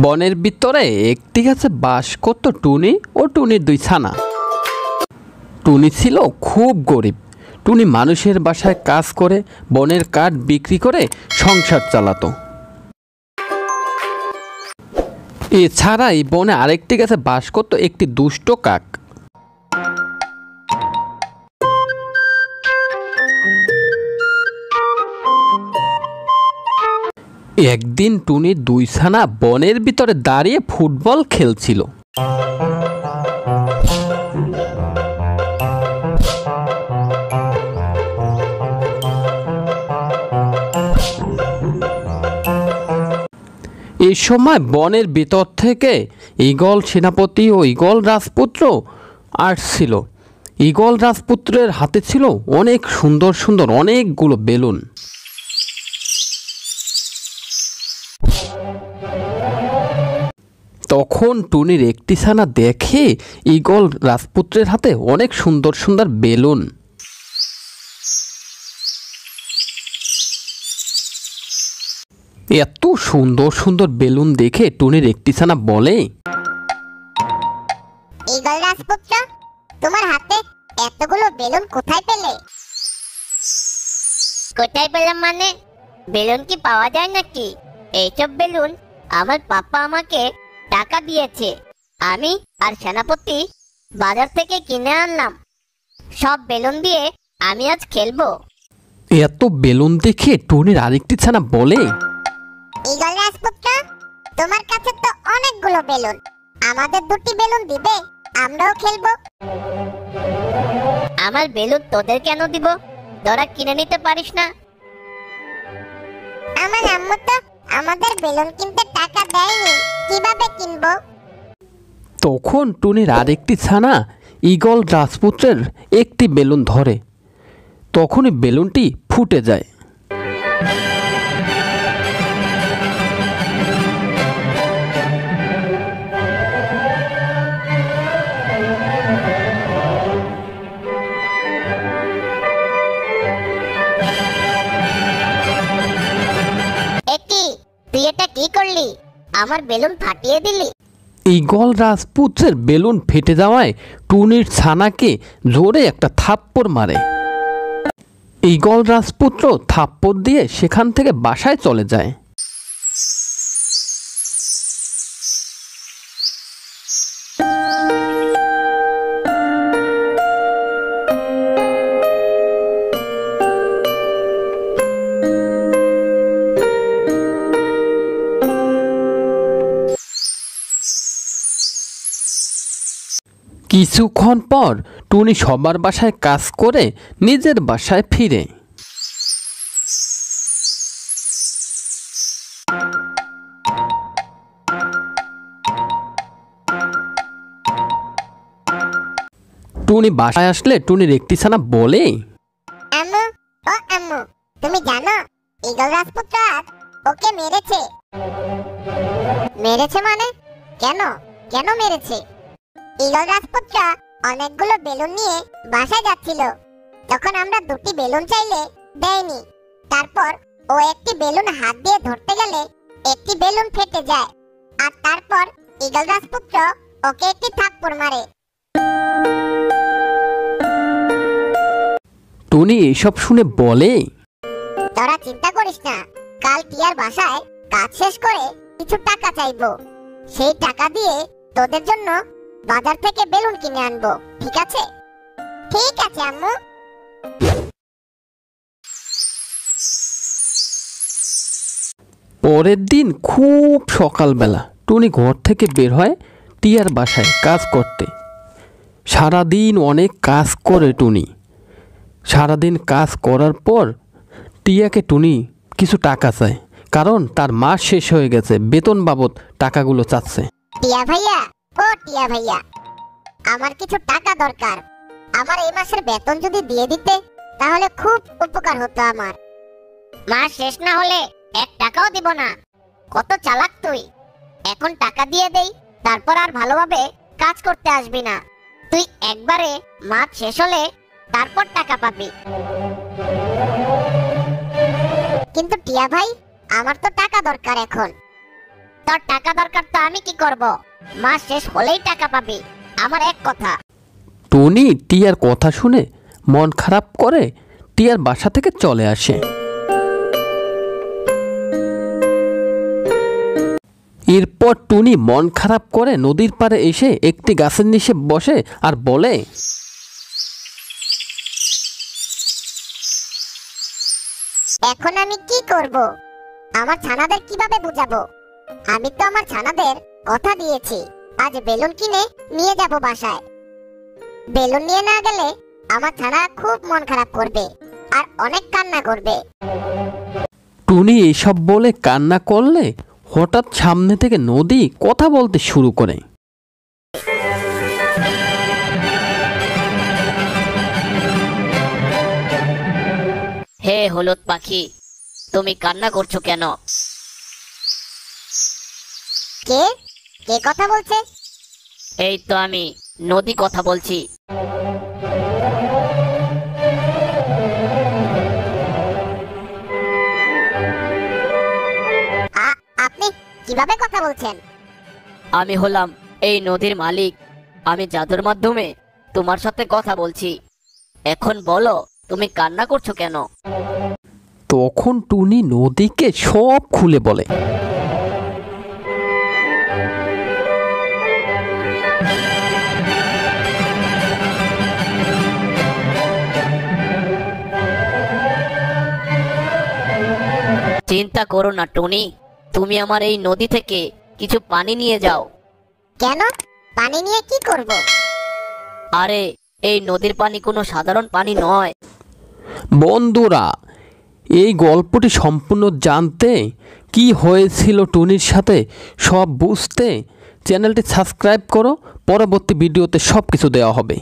বনের ভিতরে একটি গাছে বাস করত টুনি ও টুনির দুই ছানা। টুনি ছিল খুব গরিব। টুনি মানুষের বাসায় কাজ করে বনের কাঠ বিক্রি করে সংসার চালাতো। এছাড়াই বনে আরেকটি গাছে বাস করত একটি দুষ্ট কাক। একদিন টুনির দুই ছানা বনের ভিতরে দাঁড়িয়ে ফুটবল খেলছিল। এই সময় বনের ভিতর থেকে ঈগল সেনাপতি ও ঈগল রাজপুত্র আসছিল। ঈগল রাজপুত্রের হাতে ছিল অনেক সুন্দর সুন্দর অনেকগুলো বেলুন। তখন টুনির একটি ছানা দেখে ঈগল রাজপুত্রের হাতে অনেক সুন্দর সুন্দর বেলুন। এত সুন্দর সুন্দর বেলুন দেখে টুনির একটি ছানা বলে, ঈগল রাজপুত্র, তোমার হাতে এতগুলো বেলুন কোথায় পেলে? কোথায় পেলাম মানে? বেলুন কি পাওয়া যায় নাকি? এইসব বেলুন আমার পাপা আমাকে টাকা দিয়েছে, আমি আর সেনাপতি বাজার থেকে কিনে আনলাম। সব বেলুন দিয়ে আমি আজ খেলবো। এত বেলুন দেখে টুনির আরেকটি ছানা বলে, ঈগল রাজপুত্র, তোমার কাছে তো অনেকগুলো বেলুন, আমাদের দুটি বেলুন দিবে, আমরাও খেলবো। আমার বেলুন তোদের কেন দিব? তোরা কিনে নিতে পারিস না? আমার আম্মু তো আমাদের বেলুন কিনতে টাকা দেয়নি, কিভাবে কিনবো? তখন টুনির আরেকটি ছানা ঈগল রাজপুত্রের একটি বেলুন ধরে। তখনই বেলুনটি ফুটে যায়। একি, তুই এটা কি করলি? আমার বেলুন ফাটিয়ে দিলি। ঈগল রাজপুত্রের বেলুন ফেটে যাওয়ায় টুনির ছানাকে জোরে একটা থাপ্পড় মারে। ঈগল রাজপুত্র থাপ্পড় দিয়ে সেখান থেকে বাসায় চলে যায়। কিছুক্ষণ পর টুনি সবার বাসায় কাজ করে নিজের বাসায় ফিরে। টুনি বাসায় আসলে টুনির একটি ছানা বলে, আম্মু, ও আম্মু, তুমি জানো ঈগল রাজপুত্র আজ ওকে মেরেছে। মেরেছে মানে? কেন কেন মেরেছে? ঈগল রাজপুত্র অনেকগুলো বেলুন নিয়ে বাসায় যাচ্ছিল, তখন আমরা দুটি বেলুন চাইলে দেয়নি। তারপর ও একটি বেলুন হাত দিয়ে ধরতে গেলে একটি বেলুন ফেটে যায়, আর তারপর ঈগল রাজপুত্র ওকে একটি থাপ্পড় মারে। টুনি এসব শুনে বলে, তোরা চিন্তা করিস না, কাল টিয়ার বাসায় কাজ শেষ করে কিছু টাকা চাইবো, সেই টাকা দিয়ে তোদের জন্য বাজার থেকে বেলুন কিনে আনবো, ঠিক আছে? ঠিক আছে আম্মু। পরের দিন খুব সকালবেলা টুনি ঘর থেকে বের হয় টিয়ার বাসায় কাজ করতে। সারাদিন অনেক কাজ করে টুনি। সারাদিন কাজ করার পর টিয়াকে টুনি কিছু টাকা চায়, কারণ তার মাস শেষ হয়ে গেছে, বেতন বাবদ টাকাগুলো চাচ্ছে। টিয়া ভাইয়া, ও টিয়া ভাইয়া, আমার কিছু টাকা দরকার। আমার এই মাসের বেতন যদি দিয়ে দিতে তাহলে খুব উপকার হতো আমার। মাস শেষ না হলে এক টাকাও দিব না। কত চালাক তুই! এখন টাকা দিয়ে দেই, তারপর আর ভালোভাবে কাজ করতে আসবি না। তুই একবারে মাস শেষ হলে তারপর টাকা পাবি। কিন্তু টিয়া ভাই, আমার তো টাকা দরকার এখন। তোর টাকা দরকার তো আমি কি করব? মাস শেষ হলেই টাকা পাবি, আমার এক কথা। টুনি টিয়ার কথা শুনে মন খারাপ করে টিয়ার বাসা থেকে চলে আসে। এরপর টুনি মন খারাপ করে নদীর পাড়ে এসে একটি গাছের নিচে বসে আর বলে, এখন আমি কি করব? আমার ছানাদের কিভাবে বুঝাবো? আমি তো আমার ছানাদের কথা দিয়েছি, আজ বেলুন কিনে নিয়ে যাব বাসায়। বেলুন নিয়ে না গেলে আমার ছানা খুব মন খারাপ করবে আর অনেক কান্না করবে। টুনি এসব বলে কান্না করলে হঠাৎ সামনে থেকে নদী কথা বলতে শুরু করে। হে হলুদ পাখি, তুমি কান্না করছো কেন? কে কে কথা বলছে? এই তো আমি, নদী কথা বলছি। আপনি কিভাবে কথা বলছেন? আমি হলাম এই নদীর মালিক। আমি জাদুর মাধ্যমে তোমার সাথে কথা বলছি। এখন বলো, তুমি কান্না করছো কেন? তখন টুনি নদীকে সব খুলে বলে। চিন্তা করো না টুনি, তুমি আমার এই নদী থেকে কিছু পানি নিয়ে যাও। কেন? পানি নিয়ে কি করব? আরে এই নদীর পানি কোনো সাধারণ পানি নয়। বন্ধুরা, এই গল্পটি সম্পূর্ণ জানতে, কি হয়েছিল টুনির সাথে সব বুঝতে চ্যানেলটি সাবস্ক্রাইব করো। পরবর্তী ভিডিওতে সব কিছু দেওয়া হবে।